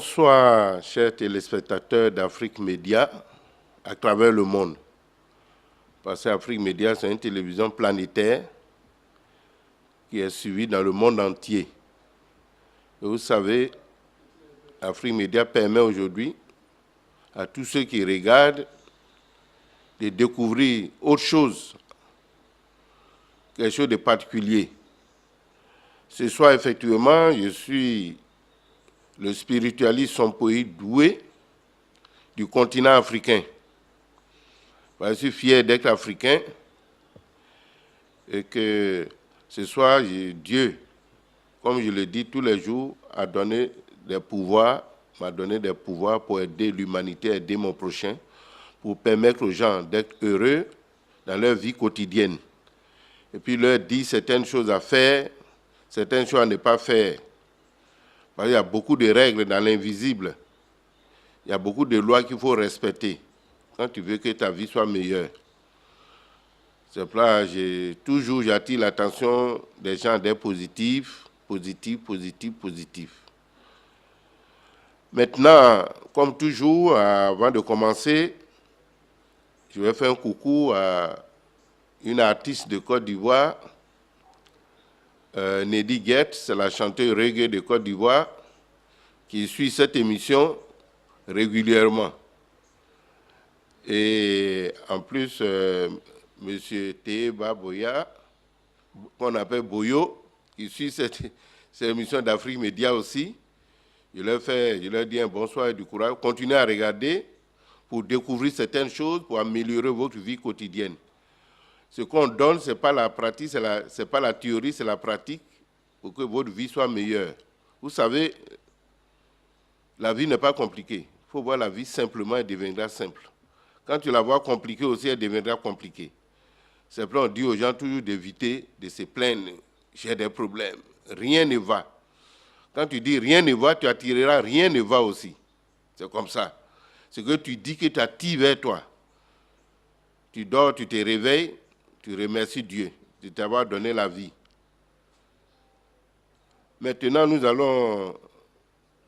Bonsoir, chers téléspectateurs d'Afrique Média à travers le monde. Parce qu'Afrique Média, c'est une télévision planétaire qui est suivie dans le monde entier. Et vous savez, Afrique Média permet aujourd'hui à tous ceux qui regardent de découvrir autre chose, quelque chose de particulier. Ce soir, effectivement, je suis le spiritualiste Sompoï Doué du continent africain. Je suis fier d'être africain et que ce soir, Dieu, comme je le dis tous les jours, m'a donné des pouvoirs pour aider l'humanité, aider mon prochain, pour permettre aux gens d'être heureux dans leur vie quotidienne. Et puis leur dire certaines choses à faire, certaines choses à ne pas faire. Parce qu'il y a beaucoup de règles dans l'invisible. Il y a beaucoup de lois qu'il faut respecter quand tu veux que ta vie soit meilleure. C'est pour ça que toujours j'attire l'attention des gens d'être positifs. Maintenant, comme toujours, avant de commencer, je vais faire un coucou à une artiste de Côte d'Ivoire, Nedi Guette, c'est la chanteuse reggae de Côte d'Ivoire, qui suit cette émission régulièrement. Et en plus, M. Théba Boya, qu'on appelle Boyo, qui suit cette émission d'Afrique Média aussi. Je leur dis un bonsoir et du courage. Continuez à regarder pour découvrir certaines choses, pour améliorer votre vie quotidienne. Ce qu'on donne, ce n'est pas la pratique, c'est pas la théorie, c'est la pratique pour que votre vie soit meilleure. Vous savez, la vie n'est pas compliquée. Il faut voir la vie simplement, elle deviendra simple. Quand tu la vois compliquée aussi, elle deviendra compliquée. C'est pour ça qu'on dit aux gens toujours d'éviter de se plaindre. J'ai des problèmes. Rien ne va. Quand tu dis rien ne va, tu attireras rien ne va aussi. C'est comme ça. C'est que tu dis que tu attires vers toi. Tu dors, tu te réveilles, tu remercies Dieu de t'avoir donné la vie. Maintenant, nous allons,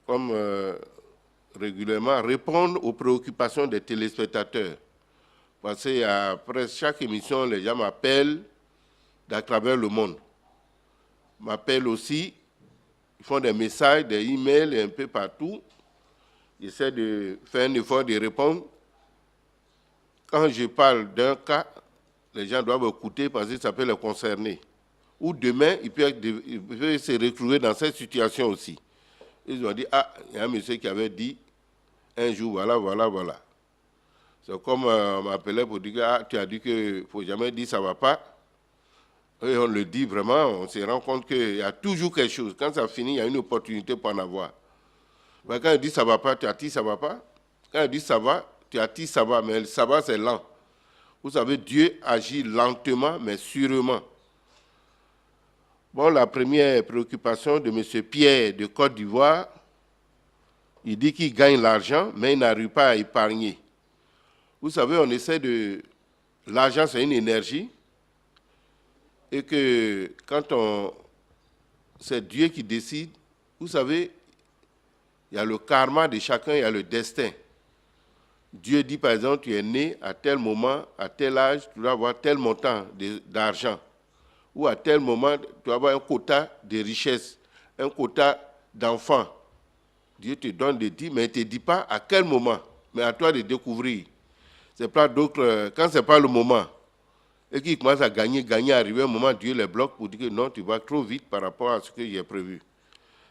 comme régulièrement, répondre aux préoccupations des téléspectateurs. Parce qu'après chaque émission, les gens m'appellent d'à travers le monde. M'appellent aussi, ils font des messages, des emails un peu partout. J'essaie de faire un effort de répondre. Quand je parle d'un cas, les gens doivent écouter parce que ça peut les concerner. Ou demain, ils peuvent se retrouver dans cette situation aussi. Ils ont dit, ah, il y a un monsieur qui avait dit un jour, voilà. C'est comme on m'appelait pour dire, ah, tu as dit qu'il ne faut jamais dire ça ne va pas. Et on le dit vraiment, on se rend compte qu'il y a toujours quelque chose. Quand ça finit, il y a une opportunité pour en avoir. Mais quand on dit ça ne va pas, tu as dit ça ne va pas. Quand on dit ça va, tu as dit ça va, mais ça va, c'est lent. Vous savez, Dieu agit lentement, mais sûrement. Bon, la première préoccupation de M. Pierre de Côte d'Ivoire, il dit qu'il gagne l'argent, mais il n'arrive pas à épargner. Vous savez, on essaie de... L'argent, c'est une énergie. Et que quand c'est Dieu qui décide, vous savez, il y a le karma de chacun, il y a le destin. Dieu dit, par exemple, tu es né à tel moment, à tel âge, tu dois avoir tel montant d'argent. Ou à tel moment, tu dois avoir un quota de richesse, un quota d'enfants. Dieu te donne des dix, mais il ne te dit pas à quel moment, mais à toi de découvrir. C'est pas d'autres, quand ce n'est pas le moment, et qu'ils commencent à gagner, arriver un moment, Dieu les bloque pour dire que non, tu vas trop vite par rapport à ce que j'ai prévu.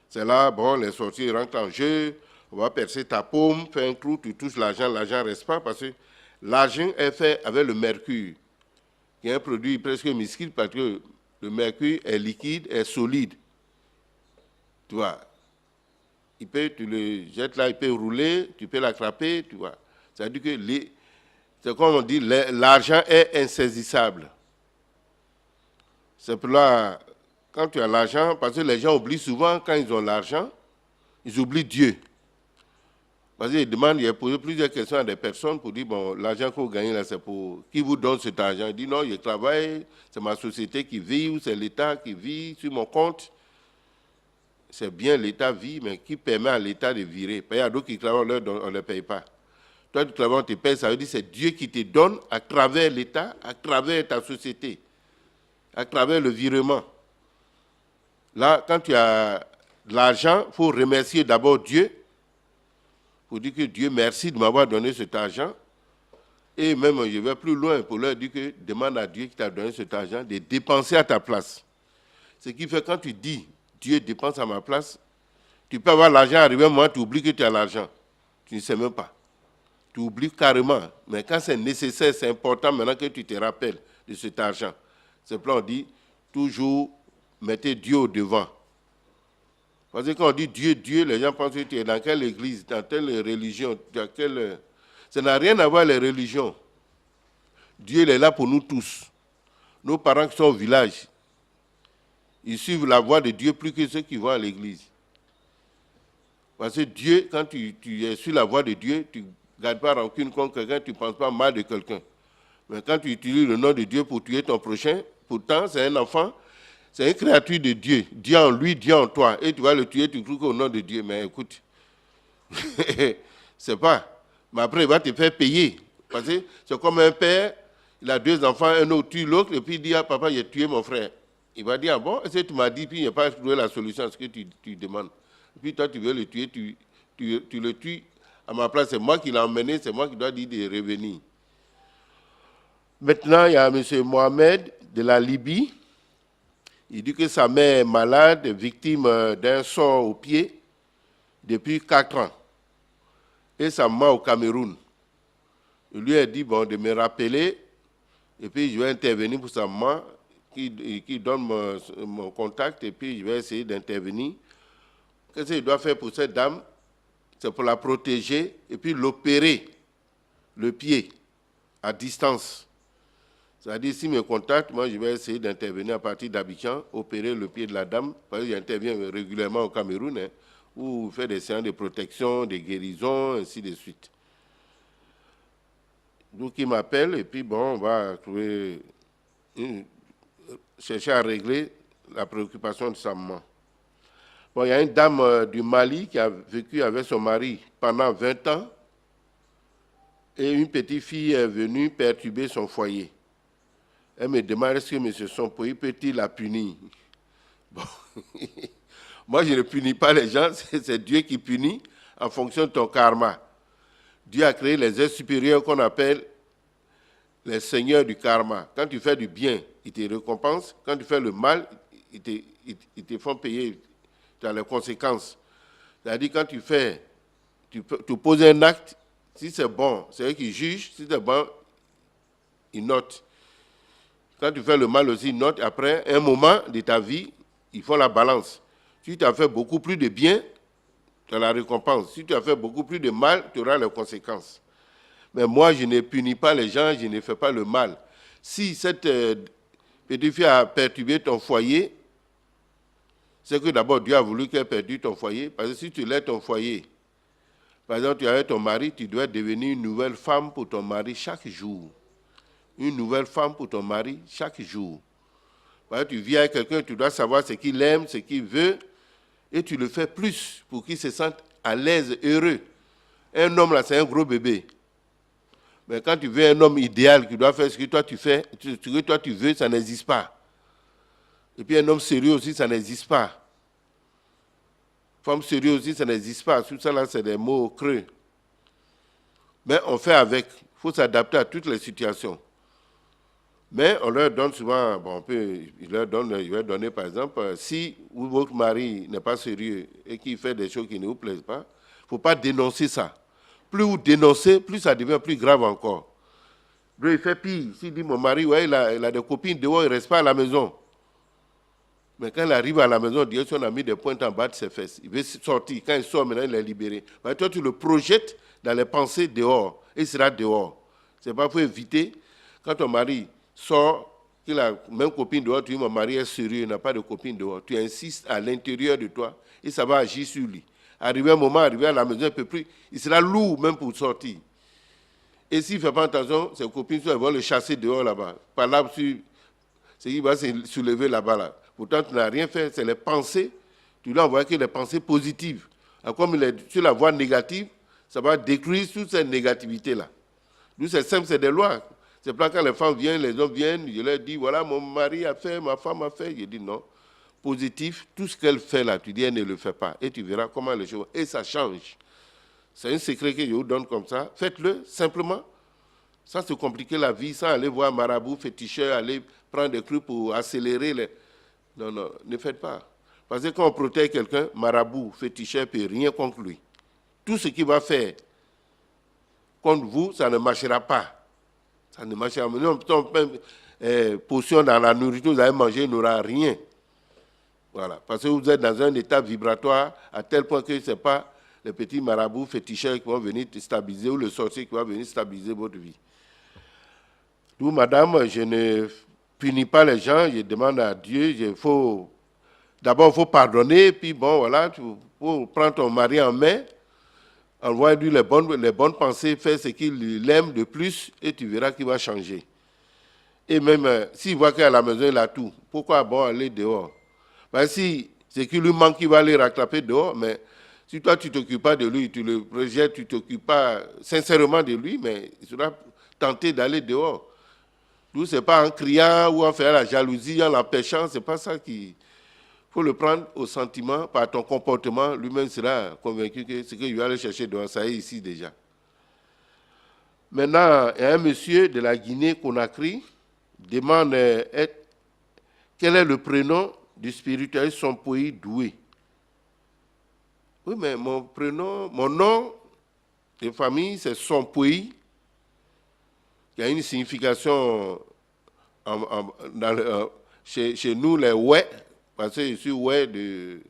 C'est là, bon, les sorties rentrent en jeu, on va percer ta paume, faire un trou, tu touches l'argent ne reste pas parce que l'argent est fait avec le mercure, qui est un produit presque misquide parce que le mercure est liquide, est solide. Tu vois, tu le jettes là, il peut rouler, tu peux l'attraper, tu vois. C'est-à-dire que c'est comme on dit, l'argent est insaisissable. C'est pour là, quand tu as l'argent, parce que les gens oublient souvent, quand ils ont l'argent, ils oublient Dieu. Parce qu'ils demandent, il y a posé plusieurs questions à des personnes pour dire, bon, l'argent que vous gagnez là, c'est pour qui vous donne cet argent? Ils disent, non, je travaille, c'est ma société qui vit, ou c'est l'État qui vit sur mon compte. c'est bien l'État vit, mais qui permet à l'État de virer. Il y a d'autres qui travaillent, on ne les paye pas. Toi, tu travailles, on te paye, ça veut dire que c'est Dieu qui te donne à travers l'État, à travers ta société, à travers le virement. Là, quand tu as de l'argent, il faut remercier d'abord Dieu. Il faut dire que Dieu, merci de m'avoir donné cet argent. Et même, je vais plus loin pour leur dire que demande à Dieu qui t'a donné cet argent de dépenser à ta place. Ce qui fait quand tu dis Dieu dépense à ma place, tu peux avoir l'argent, arriver un moment, tu oublies que tu as l'argent. Tu ne sais même pas. Tu oublies carrément. Mais quand c'est nécessaire, c'est important maintenant que tu te rappelles de cet argent. C'est pour ça qu'on dit toujours mettez Dieu au devant. Parce que quand on dit Dieu, Dieu, les gens pensent que tu es dans quelle église, dans telle religion, dans quelle... Ça n'a rien à voir avec les religions. Dieu il est là pour nous tous. Nos parents qui sont au village, ils suivent la voie de Dieu plus que ceux qui vont à l'église. Parce que Dieu, quand tu es sur la voie de Dieu, tu ne gardes pas rancune contre quelqu'un, tu ne penses pas mal de quelqu'un. Mais quand tu utilises le nom de Dieu pour tuer ton prochain, pourtant c'est un enfant, c'est une créature de Dieu. Dieu en lui, Dieu en toi. Et tu vas le tuer, tu crois qu'au nom de Dieu. Mais écoute, c'est pas. Mais après, il va te faire payer. Parce que c'est comme un père, il a 2 enfants, un autre tue l'autre, et puis il dit, ah papa, j'ai tué mon frère. Il va dire, ah bon, est-ce que tu m'as dit, puis il n'a pas trouvé la solution à ce que tu demandes. Et puis toi, tu veux le tuer, tu le tues à ma place. C'est moi qui l'ai emmené, c'est moi qui dois dire de revenir. Maintenant, il y a M. Mohamed de la Libye. Il dit que sa mère est malade, victime d'un sort au pied depuis 4 ans. Et sa maman au Cameroun. Il lui a dit bon, de me rappeler, et puis je vais intervenir pour sa maman, qui donne mon contact, et puis je vais essayer d'intervenir. Qu'est-ce qu'il doit faire pour cette dame? C'est pour la protéger, et puis l'opérer, le pied, à distance. C'est-à-dire, s'il me contacte, moi je vais essayer d'intervenir à partir d'Abidjan, opérer le pied de la dame, parce que j'interviens régulièrement au Cameroun, hein, où fait des séances de protection, de guérison, ainsi de suite. Donc il m'appelle et puis bon, on va chercher à régler la préoccupation de sa maman. Bon, il y a une dame du Mali qui a vécu avec son mari pendant 20 ans et une petite fille est venue perturber son foyer. Elle me demande est-ce que M. Sompoy peut-il la punir? Bon. Moi, je ne punis pas les gens, c'est Dieu qui punit en fonction de ton karma. Dieu a créé les êtres supérieurs qu'on appelle les seigneurs du karma. Quand tu fais du bien, ils te récompensent. Quand tu fais le mal, ils te font payer. Tu as les conséquences. C'est-à-dire quand tu poses un acte, si c'est bon, c'est eux qui jugent. Si c'est bon, ils notent. Quand tu fais le mal aussi, ils notent. Après, un moment de ta vie, ils font la balance. Si tu as fait beaucoup plus de bien, tu as la récompense. Si tu as fait beaucoup plus de mal, tu auras les conséquences. Mais moi, je ne punis pas les gens, je ne fais pas le mal. Si cette petite fille a perturbé ton foyer, c'est que d'abord Dieu a voulu qu'elle perturbe ton foyer. Parce que si tu lèves ton foyer, par exemple, tu es avec ton mari, tu dois devenir une nouvelle femme pour ton mari chaque jour. Une nouvelle femme pour ton mari chaque jour. Parce que tu vis avec quelqu'un, tu dois savoir ce qu'il aime, ce qu'il veut, et tu le fais plus pour qu'il se sente à l'aise, heureux. Un homme, là, c'est un gros bébé. Mais quand tu veux un homme idéal qui doit faire ce que toi tu fais, ce que toi tu veux, ça n'existe pas. Et puis un homme sérieux aussi, ça n'existe pas. Femme sérieuse aussi, ça n'existe pas. Tout ça, là, c'est des mots creux. Mais on fait avec. Il faut s'adapter à toutes les situations. Mais on leur donne souvent, bon, je vais donner par exemple, si votre mari n'est pas sérieux et qu'il fait des choses qui ne vous plaisent pas, il ne faut pas dénoncer ça. Plus vous dénoncez, plus ça devient plus grave encore. Il fait pire. S'il dit, mon mari, ouais, il a des copines dehors, il ne reste pas à la maison. Mais quand il arrive à la maison, Dieu on a mis des pointes en bas de ses fesses. Il veut sortir. Quand il sort, maintenant, il est libéré. Mais toi, tu le projettes dans les pensées dehors. Et il sera dehors. C'est pas pour éviter, quand ton mari sort, qu'il a même copine dehors, tu dis, mon mari est sérieux, il n'a pas de copine dehors. Tu insistes à l'intérieur de toi et ça va agir sur lui. Arrivé un moment, arrivé à la maison, il ne peut plus. Il sera lourd même pour sortir. Et s'il ne fait pas attention, ses copines vont le chasser dehors là-bas. Par là, c'est qu'il va se soulever là-bas. Là. Pourtant, tu n'as rien fait, c'est les pensées Tu lui envoies que des pensées positives. Alors, comme il est sur la voie négative, ça va détruire toute cette négativité-là. Nous, c'est simple, c'est des lois. C'est pas quand les femmes viennent, les hommes viennent, je leur dis, voilà, mon mari a fait, ma femme a fait. Je dis non. Positif, tout ce qu'elle fait là, tu dis, elle ne le fait pas. Et tu verras comment les choses... Et ça change. C'est un secret que je vous donne comme ça. Faites-le simplement, sans se compliquer la vie, sans aller voir marabout, féticheur, aller prendre des trucs pour accélérer les... Non, non, ne faites pas. Parce que quand on protège quelqu'un, marabout, féticheur ne peut rien contre lui. Tout ce qu'il va faire contre vous, ça ne marchera pas. Ça ne marchera pas. Nous, potion dans la nourriture, vous allez manger, il n'aura rien. Voilà. Parce que vous êtes dans un état vibratoire à tel point que ce n'est pas les petits marabouts féticheurs qui vont venir stabiliser ou le sorcier qui va venir stabiliser votre vie. D'où, madame, je ne punis pas les gens, je demande à Dieu, d'abord, il faut pardonner, puis bon, voilà, tu faut prendre ton mari en main, envoie-lui les bonnes pensées, fais ce qu'il aime de plus, et tu verras qu'il va changer. Et même, s'il voit qu'à la maison, il a tout, pourquoi bon aller dehors? Ben, si ce qui lui manque, il va aller rattraper dehors, mais si toi, tu ne t'occupes pas de lui, tu le rejettes, tu ne t'occupes pas sincèrement de lui, mais il sera tenté d'aller dehors. Nous, ce n'est pas en criant ou en faisant la jalousie, en l'empêchant, ce n'est pas ça qui... Il faut le prendre au sentiment, par ton comportement, lui-même sera convaincu que ce qu'il va aller chercher dehors, ça est ici déjà. Maintenant, il y a un monsieur de la Guinée-Conakry demande quel est le prénom du spiritualiste Sompoï Doué. Oui, mais mon prénom, mon nom de famille, c'est Sompoï, qui a une signification chez nous, les Ouais, parce que je suis Ouais de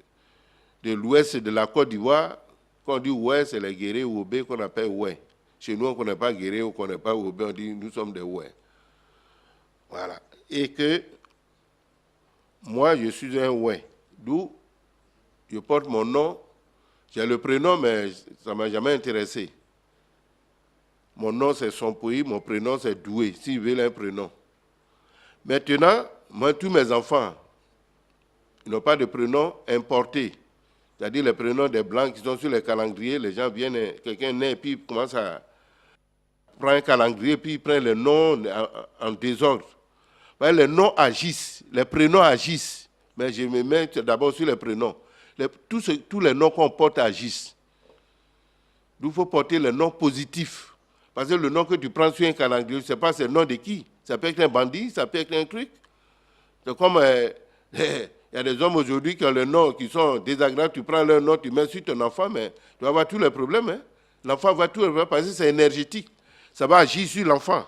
l'ouest de la Côte d'Ivoire. Quand on dit Ouais, c'est les guerriers Oubé qu'on appelle Ouais. Chez nous, on ne connaît pas guerrier, on ne connaît pas Oubé, on dit nous sommes des Ouais. Voilà. Et que moi, je suis un Ouais. D'où je porte mon nom. J'ai le prénom, mais ça ne m'a jamais intéressé. Mon nom, c'est Sompoï, mon prénom, c'est Doué, s'ils veulent un prénom. Maintenant, moi, tous mes enfants, ils n'ont pas de prénom importé. C'est-à-dire les prénoms des Blancs qui sont sur les calendriers, les gens viennent, quelqu'un naît, puis il commence à prendre un calendrier, puis il prend les noms en désordre. Les noms agissent, les prénoms agissent, mais je me mets d'abord sur les prénoms. Tous les noms qu'on porte agissent. Donc, il faut porter les noms positifs. Parce que le nom que tu prends sur un calendrier, je ne sais pas c'est le nom de qui. Ça peut être un bandit, ça peut être un truc. C'est comme, il y a des hommes aujourd'hui qui ont le nom, qui sont désagréables, tu prends leur nom, tu mets sur ton enfant, mais tu vas avoir tous les problèmes. Hein? L'enfant va tout avoir parce que c'est énergétique. Ça va agir sur l'enfant.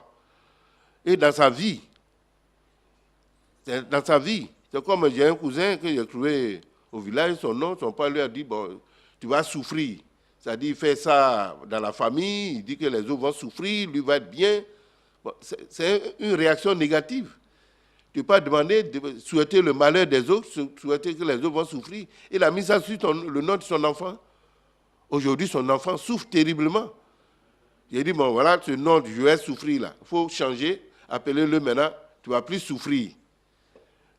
Et dans sa vie. Dans sa vie. C'est comme j'ai un cousin que j'ai trouvé au village, son père lui a dit, bon, tu vas souffrir. C'est-à-dire, il fait ça dans la famille, il dit que les autres vont souffrir, lui va être bien. Bon, c'est une réaction négative. Tu ne peux pas demander de souhaiter le malheur des autres, souhaiter que les autres vont souffrir. Il a mis ça sur le nom de son enfant. Aujourd'hui, son enfant souffre terriblement. Il dit, bon, voilà, ce nom je vais souffrir là. Il faut changer, appelez-le maintenant, tu ne vas plus souffrir.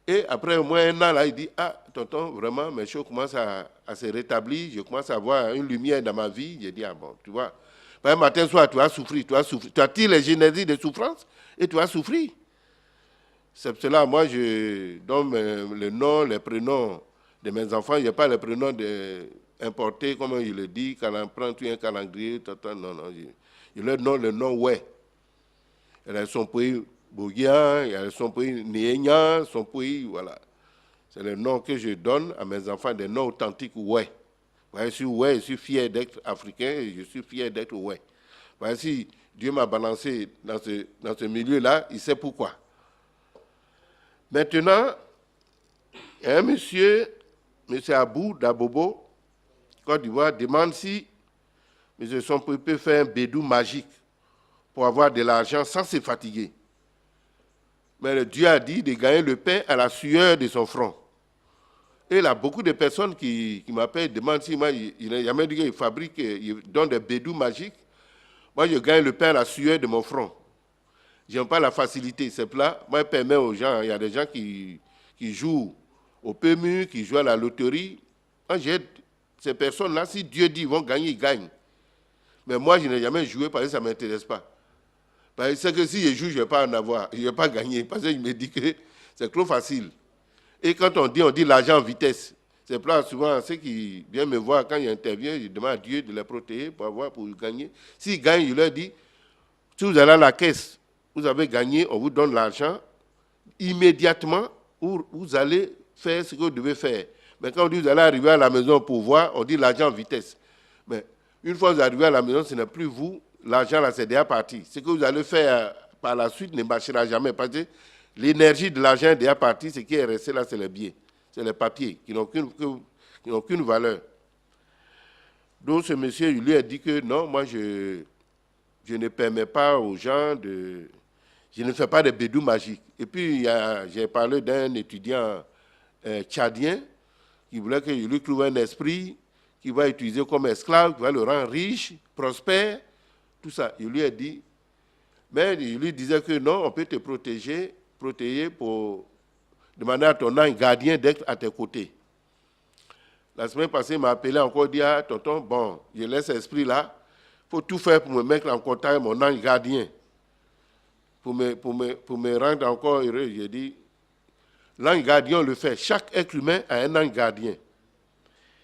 Et après au moins un an, là, il dit, ah, tonton, vraiment, mes choses commencent à se rétablir, je commence à avoir une lumière dans ma vie. J'ai dit, ah bon, tu vois, par matin, soir, tu vas souffrir, tu attires les génésies de souffrance et tu vas souffrir. C'est cela, moi, je donne le nom, les prénoms de mes enfants, il n'y a pas les prénoms importés, comme je le dis, quand on prend un calendrier, non, je leur donne le nom, ouais. Elles sont pays Bogia, elles sont pays Néenia, son pays, voilà. C'est le nom que je donne à mes enfants, des noms authentiques, ouais. Je suis fier d'être africain et je suis fier d'être ouais. Si Dieu m'a balancé dans ce milieu-là, il sait pourquoi. Maintenant, il y a un monsieur Abou d'Abobo, Côte d'Ivoire, demande si M. Sompoï peut faire un bédou magique pour avoir de l'argent sans se fatiguer. Mais Dieu a dit de gagner le pain à la sueur de son front. Et il y a beaucoup de personnes qui m'appellent, demandent si moi, il a même dit qu'il fabrique, il donne des bédous magiques. Moi, je gagne le pain à la sueur de mon front. Je n'aime pas la facilité. C'est là, moi, je permets aux gens, il y a des gens qui jouent au PMU, qui jouent à la loterie. Quand j'aide ces personnes-là, si Dieu dit ils vont gagner, ils gagnent. Mais moi, je n'ai jamais joué parce que ça ne m'intéresse pas. Parce que si je joue, je ne vais pas en avoir, je ne vais pas gagner. Parce que je me dis que c'est trop facile. Et quand on dit l'argent en vitesse. C'est pour souvent ceux qui viennent me voir quand j'interviens, je demande à Dieu de les protéger pour gagner. S'ils gagnent, je leur dis, si vous allez à la caisse, vous avez gagné, on vous donne l'argent, immédiatement, vous allez faire ce que vous devez faire. Mais quand on dit vous allez arriver à la maison pour voir, on dit l'argent en vitesse. Mais une fois que vous arrivez à la maison, ce n'est plus vous, l'argent là, c'est déjà parti. Ce que vous allez faire par la suite ne marchera jamais parce que l'énergie de l'argent est déjà partie, ce qui est resté là, c'est les billets, c'est les papiers qui n'ont qu'une valeur. Donc ce monsieur, il lui a dit que non, moi je ne permets pas aux gens de... Je ne fais pas de bédou magique. Et puis j'ai parlé d'un étudiant tchadien qui voulait que je lui trouve un esprit qui va utiliser comme esclave, qui va le rendre riche, prospère, tout ça. Il lui a dit, mais il lui disait que non, on peut te protéger pour demander à ton ange gardien d'être à tes côtés. La semaine passée, il m'a appelé encore, dit, ah, tonton, bon, je laisse cet esprit-là, il faut tout faire pour me mettre en contact avec mon ange gardien, pour me rendre encore heureux. J'ai dit, l'ange gardien, on le fait. Chaque être humain a un ange gardien.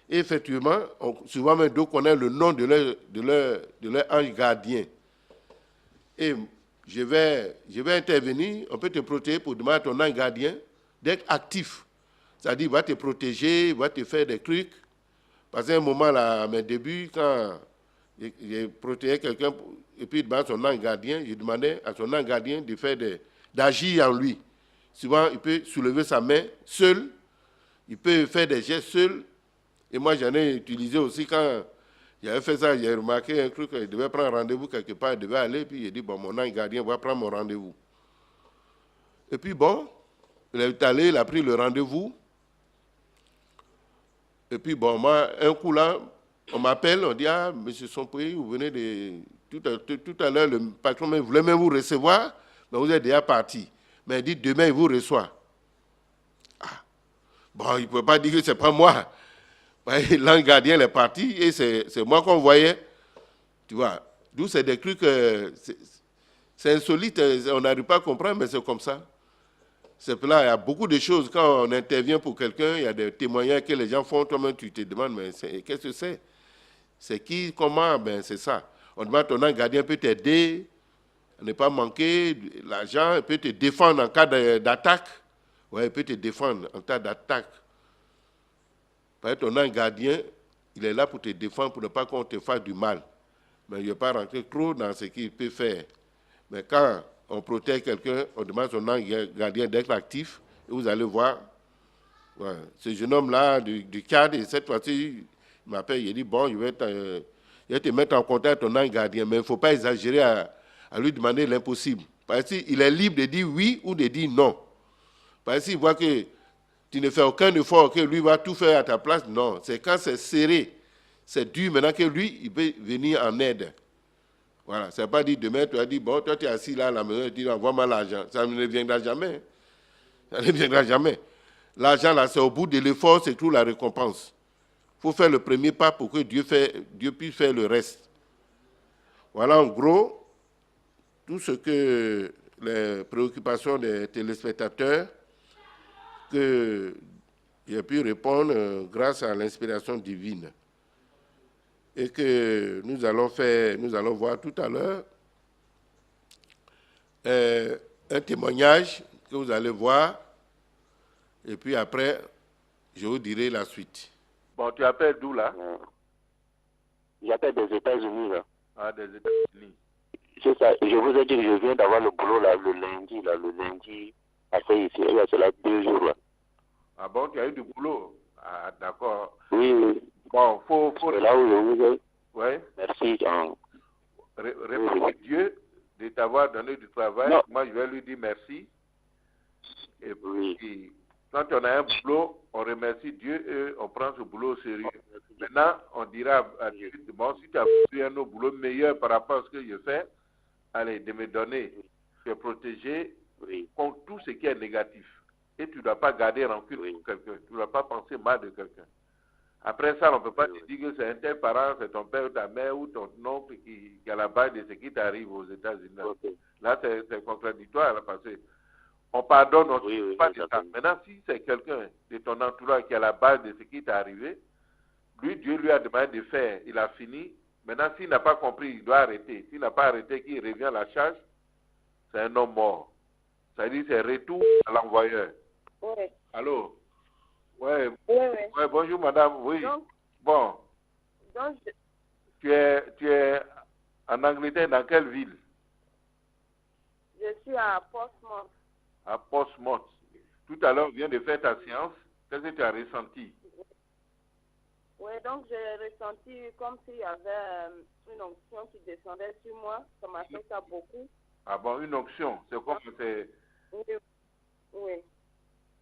Et effectivement, souvent même d'autres connaissent le nom de leur ange gardien. Et je vais intervenir, on peut te protéger pour demander à ton ange gardien d'être actif. C'est-à-dire, il va te protéger, il va te faire des trucs. Parce qu'à un moment, là, à mes débuts, quand j'ai protégé quelqu'un, et puis devant son ange gardien, je demandais à son ange gardien d'agir en lui. Souvent, il peut soulever sa main seul, il peut faire des gestes seul. Et moi, j'en ai utilisé aussi quand j'avais fait ça, j'ai remarqué un truc, il devait prendre rendez-vous quelque part, il devait aller, puis il dit, bon, mon ange gardien va prendre mon rendez-vous. Et puis bon, il est allé, il a pris le rendez-vous. Et puis bon, moi, un coup là, on m'appelle, on dit, ah, monsieur Sompoy, vous venez de... Tout à l'heure, le patron voulait même vous recevoir, mais vous êtes déjà parti. Mais il dit, demain, il vous reçoit. Ah. Bon, il ne peut pas dire que ce n'est pas moi. L'ange gardien est parti et c'est moi qu'on voyait. Tu vois, d'où c'est des trucs, c'est insolite, on n'arrive pas à comprendre, mais c'est comme ça. C'est pour là, il y a beaucoup de choses, quand on intervient pour quelqu'un, il y a des témoignages que les gens font, toi-même tu te demandes, mais qu'est-ce que c'est? C'est qui, comment? Ben c'est ça. On demande ton ange gardien peut t'aider, à ne pas manquer l'argent, il peut te défendre en cas d'attaque. Oui, il peut te défendre en cas d'attaque. Parce que ton ange gardien, il est là pour te défendre, pour ne pas qu'on te fasse du mal. Mais il ne va pas rentrer trop dans ce qu'il peut faire. Mais quand on protège quelqu'un, on demande à son ange gardien d'être actif, et vous allez voir, ouais, ce jeune homme-là du Tchad, et cette fois-ci, il m'appelle, il dit, bon, je vais te mettre en contact avec ton ange gardien, mais il ne faut pas exagérer à lui demander l'impossible. Parce qu'il est libre de dire oui ou de dire non. Parce qu'il voit que tu ne fais aucun effort, que lui va tout faire à ta place, non. C'est quand c'est serré, c'est dur maintenant que lui, il peut venir en aide. Voilà, ça ne veut pas dire demain, tu as dit, bon, toi tu es assis là à la maison, tu dis, envoie-moi l'argent. Ça ne viendra jamais. Ça ne viendra jamais. L'argent, là, c'est au bout de l'effort, c'est tout la récompense. Il faut faire le premier pas pour que Dieu puisse faire le reste. Voilà, en gros, tout ce que les préoccupations des téléspectateurs, que j'ai pu répondre grâce à l'inspiration divine. Et que nous allons voir tout à l'heure un témoignage que vous allez voir, et puis après, je vous dirai la suite. Bon, tu appelles d'où là? J'appelle des États-Unis là. Ah, des États-Unis. C'est ça, je vous ai dit que je viens d'avoir le boulot là, le lundi, après ici, il y a cela 2 jours là. Ah bon, tu as eu du boulot? Ah, d'accord. Oui, oui. Bon, faut... C'est là où je vous ai... Oui. Merci. Remercie Dieu de t'avoir donné du travail. Non. Moi, je vais lui dire merci. Et puis, quand on a un boulot, on remercie Dieu et on prend ce boulot au sérieux. Maintenant, on dira à Dieu, bon, si tu as fait un autre boulot meilleur par rapport à ce que je fais, allez, de me donner, te protéger contre tout ce qui est négatif. Et tu ne dois pas garder rancune pour quelqu'un. Tu ne dois pas penser mal de quelqu'un. Après ça, on ne peut pas te dire que c'est un tel parent, c'est ton père ou ta mère ou ton oncle qui est à la base de ce qui t'arrive aux États-Unis. Ok. Là, c'est contradictoire, là, parce qu'on pardonne, on ne Oui, pas de ça. exactement. Maintenant, si c'est quelqu'un de ton entourage qui est à la base de ce qui t'est arrivé, lui, Dieu lui a demandé de faire, il a fini. Maintenant, s'il n'a pas compris, il doit arrêter. S'il n'a pas arrêté, qu'il revient à la charge, c'est un homme mort. Ça dit c'est retour à l'envoyeur. Oui. Allô? Ouais. Oui. Ouais, bonjour madame, oui. Donc, Bon, je, tu es en Angleterre, dans quelle ville? je suis à Portsmouth. À Portsmouth. Tout à l'heure, on vient de faire ta séance. Qu'est-ce que tu as ressenti? Oui, donc j'ai ressenti comme s'il y avait une onction qui descendait sur moi. Ça m'a fait ça beaucoup. Ah bon, une onction. C'est comme c'est... Oui.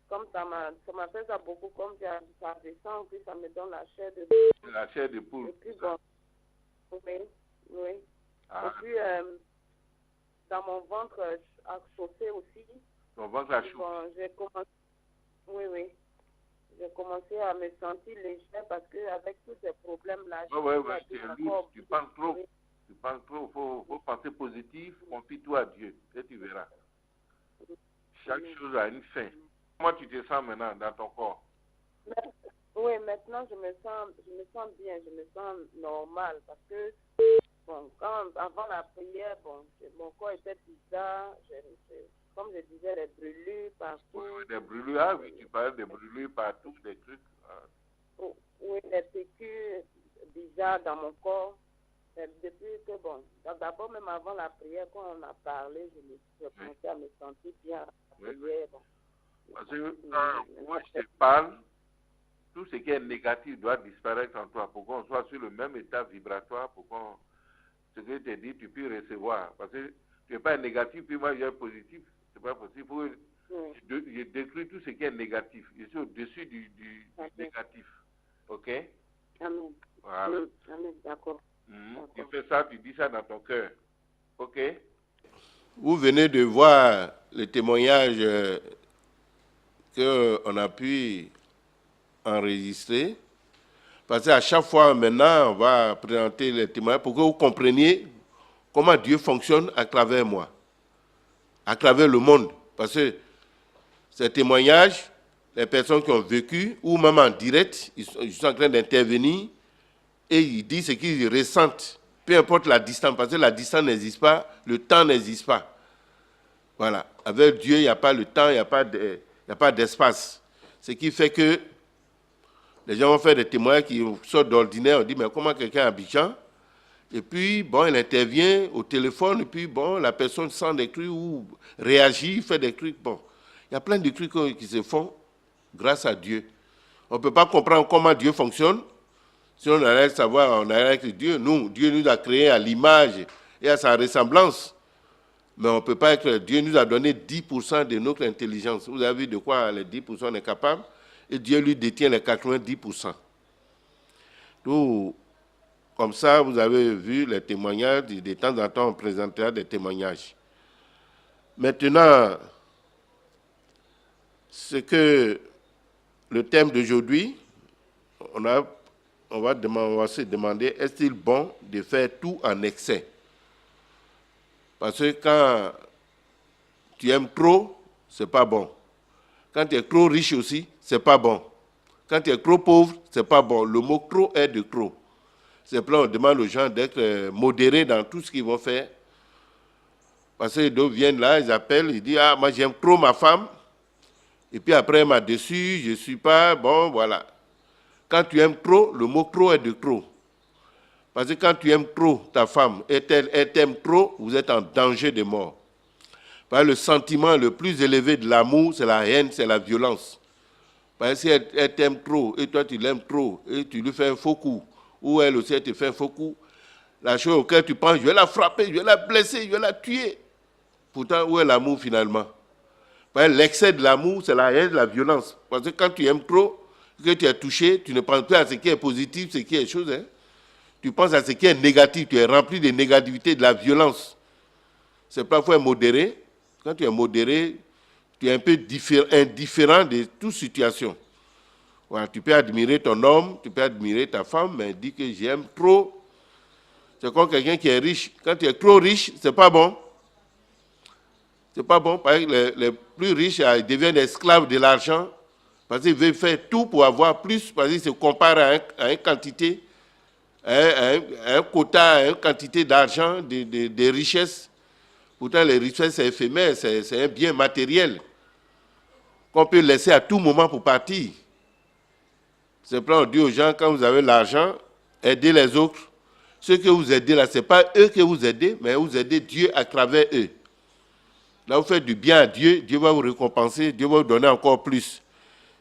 Comme ça m'a fait ça beaucoup, comme ça descend, puis ça me donne la chair de poule. La chair de poule. Et puis bon, oui. Ah. Et puis dans mon ventre a chauffé aussi. Ton ventre a chauffé. Bon, j'ai commencé à me sentir légère parce qu'avec tous ces problèmes-là, Oui, tu es lourd, tu penses trop. Oui. Tu penses trop, faut penser positif, confie-toi à Dieu, et tu verras. Chaque chose a une fin. Comment tu te sens maintenant dans ton corps? Oui, maintenant je me sens bien, je me sens normal parce que bon, avant la prière, bon, mon corps était bizarre, comme je disais, les brûlures partout. Oui, des brûlures, ah oui, tu parles des brûlures partout, des trucs. Oui, des piqûres bizarres dans mon corps. Depuis que, bon, d'abord même avant la prière, quand on a parlé, je commençais à me sentir bien. Oui. Prière, bon. Parce que quand moi je te parle, tout ce qui est négatif doit disparaître en toi pour qu'on soit sur le même état vibratoire, pour qu'on, ce que je te dis, tu puisses recevoir. Parce que tu n'es pas négatif, puis moi je suis positif. C'est pas possible. Je détruis tout ce qui est négatif. Je suis au-dessus du négatif. OK? Amen. Voilà. Amen, d'accord. Tu fais ça, tu dis ça dans ton cœur. OK? Vous venez de voir le témoignage qu'on a pu enregistrer. Parce qu'à chaque fois, maintenant, on va présenter les témoignages pour que vous compreniez comment Dieu fonctionne à travers moi, à travers le monde. Parce que ces témoignages, les personnes qui ont vécu, ou même en direct, ils sont en train d'intervenir et ils disent ce qu'ils ressentent, peu importe la distance, parce que la distance n'existe pas, le temps n'existe pas. Voilà. Avec Dieu, il n'y a pas le temps, il n'y a pas d'espace. Ce qui fait que les gens vont faire des témoignages qui sortent d'ordinaire. On dit, mais comment quelqu'un à Abidjan? Et puis, bon, il intervient au téléphone, et puis, bon, la personne sent des trucs ou réagit, fait des trucs. Bon, il y a plein de trucs qui se font grâce à Dieu. On ne peut pas comprendre comment Dieu fonctionne. Si on allait savoir, on allait avec Dieu. Dieu nous a créés à l'image et à sa ressemblance. Mais on ne peut pas être... Dieu nous a donné 10% de notre intelligence. Vous avez vu de quoi les 10% on est capable? Et Dieu lui détient les 90%. Donc, comme ça, vous avez vu les témoignages. De temps en temps, on présentera des témoignages. Maintenant, c'est que le thème d'aujourd'hui, on va se demander, est-il bon de faire tout en excès? Parce que quand tu aimes trop, c'est pas bon. Quand tu es trop riche aussi, c'est pas bon. Quand tu es trop pauvre, c'est pas bon. Le mot trop est de trop. C'est pour ça qu'on demande aux gens d'être modérés dans tout ce qu'ils vont faire. Parce que d'autres viennent là, ils appellent, ils disent, ah, moi j'aime trop ma femme. Et puis après, elle m'a déçu, je ne suis pas, bon, voilà. Quand tu aimes trop, le mot trop est de trop. Parce que quand tu aimes trop ta femme et elle t'aime trop, vous êtes en danger de mort. Parce que le sentiment le plus élevé de l'amour, c'est la haine, c'est la violence. Parce que si elle t'aime trop et toi tu l'aimes trop et tu lui fais un faux coup, ou elle aussi elle te fait un faux coup, la chose auquel tu penses, je vais la frapper, je vais la blesser, je vais la tuer. Pourtant, où est l'amour finalement? Parce que l'excès de l'amour, c'est la haine, la violence. Parce que quand tu aimes trop, que tu es touché, tu ne penses plus à ce qui est positif, ce qui est chose. Hein? Tu penses à ce qui est négatif, tu es rempli de négativité, de la violence. C'est pas qu'il faut être modéré. Quand tu es modéré, tu es un peu indifférent de toute situation. Voilà, tu peux admirer ton homme, tu peux admirer ta femme, mais dis que j'aime trop. C'est comme quelqu'un qui est riche. Quand tu es trop riche, c'est pas bon. C'est pas bon. Parce que les plus riches ils deviennent esclaves de l'argent parce qu'ils veulent faire tout pour avoir plus, parce qu'ils se comparent à une quantité, à un quota, à une quantité d'argent, de richesses. Pourtant, les richesses, c'est éphémère, c'est un bien matériel qu'on peut laisser à tout moment pour partir. C'est pour ça qu'on dit aux gens, quand vous avez l'argent, aidez les autres. Ceux que vous aidez là, ce n'est pas eux que vous aidez, mais vous aidez Dieu à travers eux. Là, vous faites du bien à Dieu, Dieu va vous récompenser, Dieu va vous donner encore plus.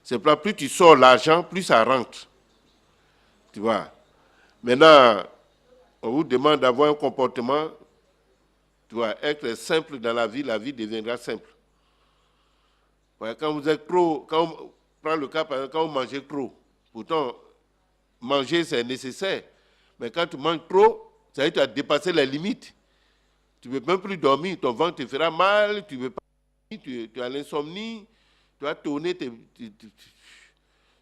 C'est pour ça que plus tu sors l'argent, plus ça rentre. Tu vois. Maintenant, on vous demande d'avoir un comportement, tu vois, être simple dans la vie deviendra simple. Ouais, quand vous êtes trop, quand on prend le cas, par exemple, quand vous mangez trop, pourtant, manger c'est nécessaire, mais quand tu manges trop, ça veut dire que tu as dépassé les limites. Tu ne peux même plus dormir, ton ventre te fera mal, tu ne veux pas dormir, tu as l'insomnie, tu vas tourner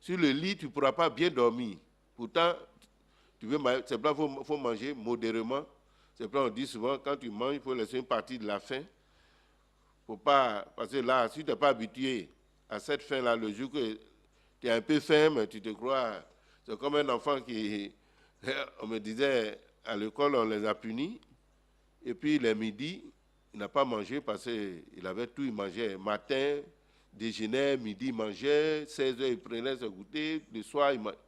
sur le lit, tu ne pourras pas bien dormir. Pourtant, c'est pour ça qu'il faut manger modérément. C'est pour ça qu'on dit souvent, quand tu manges, il faut laisser une partie de la faim. Faut pas, parce que là, si tu n'es pas habitué à cette faim-là, le jour que tu es un peu faim, mais tu te crois, c'est comme un enfant qui, on me disait, à l'école, on les a punis, et puis le midi, il n'a pas mangé parce qu'il avait tout, il mangeait matin, déjeuner, midi, il mangeait, 16h, il prenait son goûter, le soir, il mangeait.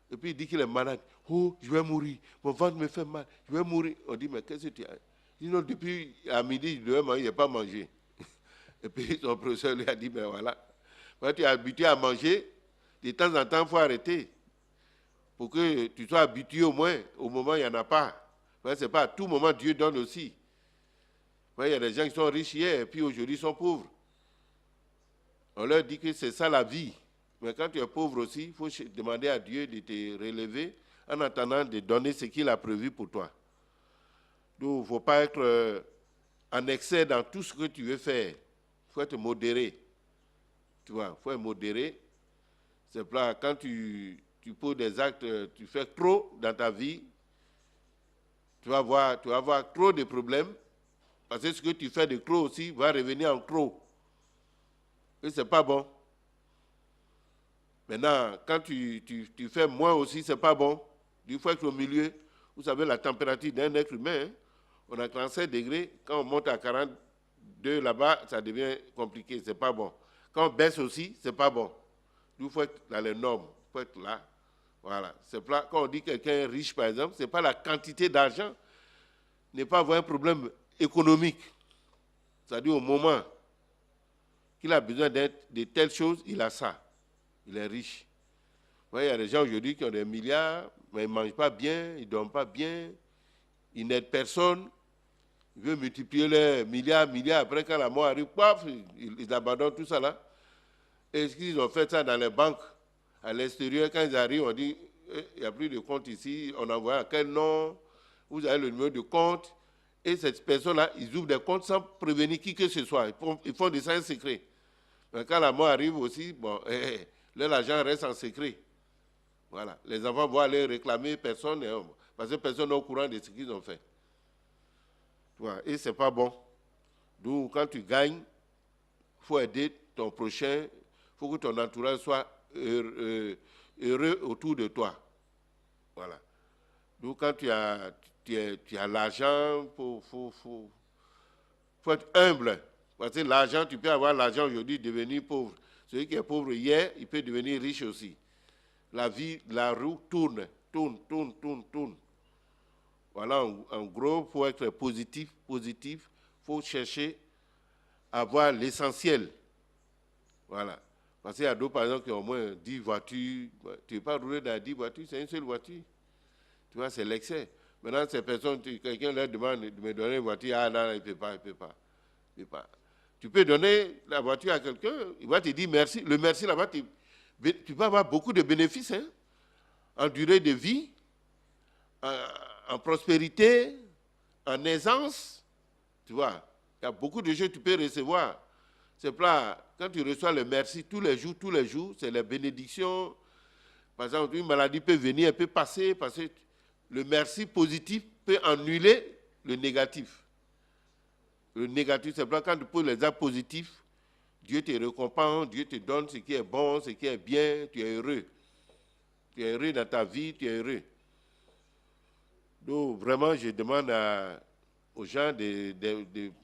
Et puis il dit qu'il est malade. Oh, je vais mourir, mon ventre me fait mal, je vais mourir. On dit, mais qu'est-ce que tu as? Sinon, depuis à midi, il devait manger, il n'a pas mangé. Et puis son professeur lui a dit, ben voilà, quand tu es habitué à manger, de temps en temps, il faut arrêter. Pour que tu sois habitué au moins, au moment où il n'y en a pas. Ce n'est pas à tout moment Dieu donne aussi. Il y a des gens qui sont riches hier, et puis aujourd'hui sont pauvres. On leur dit que c'est ça la vie. Mais quand tu es pauvre aussi, il faut demander à Dieu de te relever en attendant de donner ce qu'il a prévu pour toi. Donc, il ne faut pas être en excès dans tout ce que tu veux faire. Il faut être modéré. Tu vois, il faut être modéré. C'est pour ça, quand tu poses des actes, tu fais trop dans ta vie, tu vas avoir trop de problèmes, parce que ce que tu fais de trop aussi va revenir en trop. Et ce n'est pas bon. Maintenant, quand tu fais moins aussi, ce n'est pas bon. Il faut être au milieu. Vous savez, la température d'un être humain, hein, on a 37 degrés. Quand on monte à 42 là-bas, ça devient compliqué. Ce n'est pas bon. Quand on baisse aussi, ce n'est pas bon. Il faut être dans les normes. Il faut être là. Voilà. C'est pas, quand on dit que quelqu'un est riche, par exemple, ce n'est pas la quantité d'argent. Ne pas avoir un problème économique. C'est-à-dire au moment qu'il a besoin de telles choses, il a ça. Il est riche. Il y a des gens aujourd'hui qui ont des milliards, mais ils ne mangent pas bien, ils ne dorment pas bien, ils n'aident personne. Ils veulent multiplier les milliards. Après, quand la mort arrive, paf, ils abandonnent tout ça là. Est-ce qu'ils ont fait ça dans les banques? À l'extérieur, quand ils arrivent, on dit, il n'y a plus de compte ici, on envoie à quel nom, vous avez le numéro de compte. Et cette personne-là, ils ouvrent des comptes sans prévenir qui que ce soit. Ils font des signes secrets. Mais quand la mort arrive aussi, bon, l'argent reste en secret. Voilà. Les enfants vont aller réclamer personne, parce que personne n'est au courant de ce qu'ils ont fait. Voilà. Et ce n'est pas bon. Donc, quand tu gagnes, il faut aider ton prochain, il faut que ton entourage soit heureux autour de toi. Voilà. Donc, quand tu as l'argent, il faut être humble. Parce que l'argent, tu peux avoir l'argent aujourd'hui, devenir pauvre. Celui qui est pauvre hier, il peut devenir riche aussi. La vie, la roue tourne. Voilà, en gros, il faut être positif. Il faut chercher à avoir l'essentiel. Voilà. Parce qu'il y a d'autres, par exemple, qui ont au moins 10 voitures. Tu ne peux pas rouler dans 10 voitures, c'est une seule voiture. Tu vois, c'est l'excès. Maintenant, ces personnes, quelqu'un leur demande de me donner une voiture. Ah non, il ne peut pas. Tu peux donner la voiture à quelqu'un, il va te dire merci. Le merci là-bas, tu vas avoir beaucoup de bénéfices, hein, en durée de vie, en prospérité, en aisance. Tu vois, il y a beaucoup de choses que tu peux recevoir. C'est pas, quand tu reçois le merci tous les jours, c'est la bénédiction. Par exemple, une maladie peut venir, elle peut passer, parce que le merci positif peut annuler le négatif. Le négatif, c'est pas quand tu poses les actes positifs, Dieu te récompense, Dieu te donne ce qui est bon, ce qui est bien, tu es heureux. Tu es heureux dans ta vie, tu es heureux. Donc, vraiment, je demande aux gens de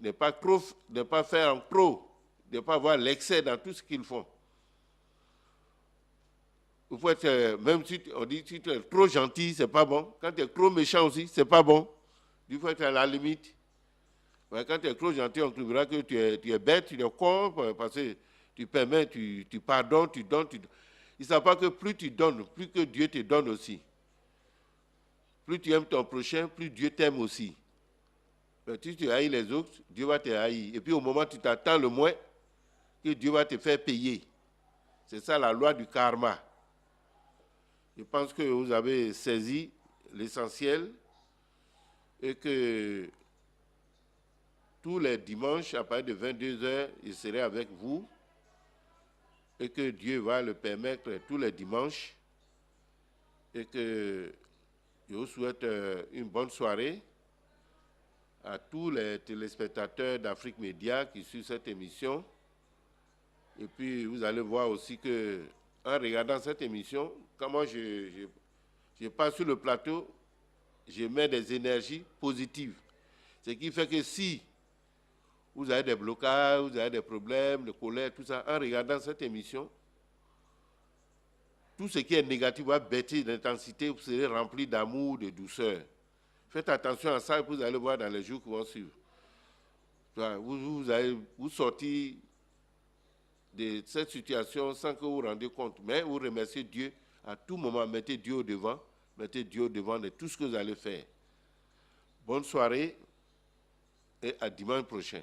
ne pas faire en trop, de ne pas avoir l'excès dans tout ce qu'ils font. Il faut être, même si on dit si tu es trop gentil, c'est pas bon. Quand tu es trop méchant aussi, c'est pas bon. Il faut être à la limite. Ouais, quand tu es trop gentil, on trouvera que tu es bête, tu es con, parce que tu permets, tu pardonnes, tu donnes. Ils ne savent pas que plus tu donnes, plus que Dieu te donne aussi. Plus tu aimes ton prochain, plus Dieu t'aime aussi. Mais si tu haïs les autres, Dieu va te haïr. Et puis au moment où tu t'attends le moins, que Dieu va te faire payer. C'est ça la loi du karma. Je pense que vous avez saisi l'essentiel et que tous les dimanches, à partir de 22h, je serai avec vous et que Dieu va le permettre tous les dimanches et que je vous souhaite une bonne soirée à tous les téléspectateurs d'Afrique Média qui suivent cette émission. Et puis, vous allez voir aussi que, en regardant cette émission, comment je passe sur le plateau, je mets des énergies positives. Ce qui fait que si vous avez des blocages, vous avez des problèmes, de colère, tout ça, en regardant cette émission, tout ce qui est négatif va baisser d'intensité, vous serez rempli d'amour, de douceur. Faites attention à ça et vous allez voir dans les jours qui vont suivre. Vous allez vous sortir de cette situation sans que vous vous rendiez compte. Mais vous remerciez Dieu à tout moment. Mettez Dieu au devant de tout ce que vous allez faire. Bonne soirée et à dimanche prochain.